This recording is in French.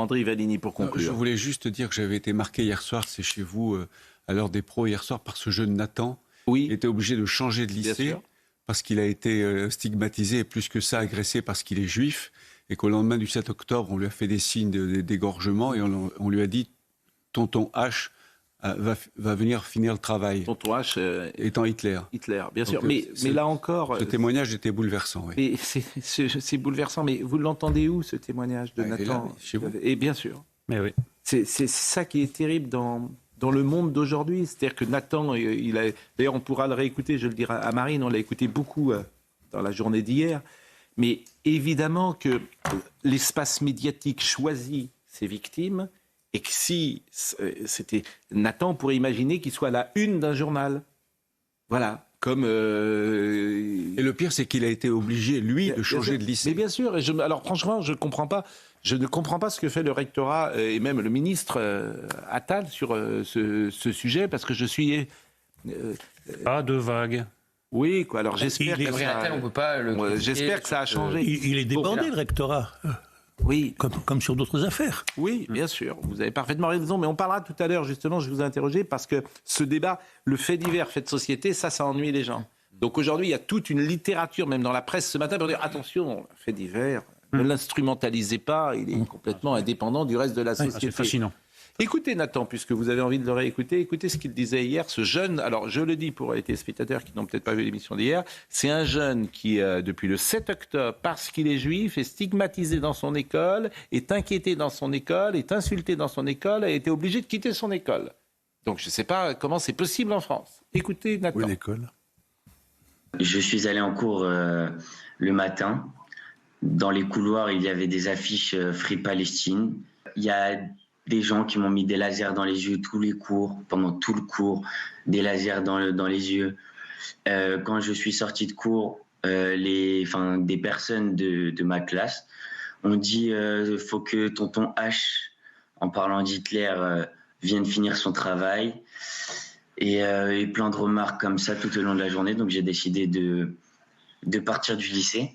André Ivalini, pour conclure. Je voulais juste dire que j'avais été marqué hier soir, c'est chez vous, à l'heure des pros hier soir, par ce jeune Nathan. Oui. Il était obligé de changer de lycée parce qu'il a été stigmatisé et plus que ça agressé parce qu'il est juif. Et qu'au lendemain du 7 octobre, on lui a fait des signes d'égorgement et on lui a dit « Tonton H va venir finir le travail ». Tonton H étant Hitler. Hitler, bien Donc, sûr. Mais là encore... Ce témoignage était bouleversant. Oui. Mais c'est bouleversant. Mais vous l'entendez où, ce témoignage de Nathan? Là, chez vous. Et bien sûr. Mais oui. C'est ça qui est terrible dans le monde d'aujourd'hui. C'est-à-dire que Nathan, d'ailleurs, on pourra le réécouter, je le dirai à Marine, on l'a écouté beaucoup dans la journée d'hier. Mais évidemment que l'espace médiatique choisit ses victimes et que si c'était Nathan, on pourrait imaginer qu'il soit à la une d'un journal. Voilà. Comme Et le pire, c'est qu'il a été obligé, lui, de changer de lycée. Mais bien sûr. Alors franchement, je ne comprends pas ce que fait le rectorat et même le ministre Attal sur ce sujet, parce que je suis... Pas de vague. Oui, quoi. Alors j'espère que Attal, on peut pas j'espère que ça a changé. Il est débordé, le rectorat. Oui. Comme sur d'autres affaires. Oui, bien sûr. Vous avez parfaitement raison. Mais on parlera tout à l'heure, justement, je vous ai interrogé, parce que ce débat, le fait divers, fait de société, ça ennuie les gens. Donc aujourd'hui, il y a toute une littérature, même dans la presse ce matin, pour dire attention, fait divers, ne l'instrumentalisez pas, il est complètement indépendant du reste de la société. C'est fascinant. Écoutez Nathan, puisque vous avez envie de le réécouter, écoutez ce qu'il disait hier, ce jeune, alors je le dis pour les téléspectateurs qui n'ont peut-être pas vu l'émission d'hier, c'est un jeune qui, depuis le 7 octobre, parce qu'il est juif, est stigmatisé dans son école, est inquiété dans son école, est insulté dans son école, a été obligé de quitter son école. Donc je ne sais pas comment c'est possible en France. Écoutez Nathan. Oui, l'école. Je suis allé en cours le matin. Dans les couloirs, il y avait des affiches Free Palestine. Il y a des gens qui m'ont mis des lasers dans les yeux tous les cours, pendant tout le cours, des lasers dans les yeux. Quand je suis sorti de cours, des personnes de ma classe ont dit faut que tonton H, en parlant d'Hitler, vienne finir son travail. Et plein de remarques comme ça tout au long de la journée. Donc j'ai décidé de partir du lycée.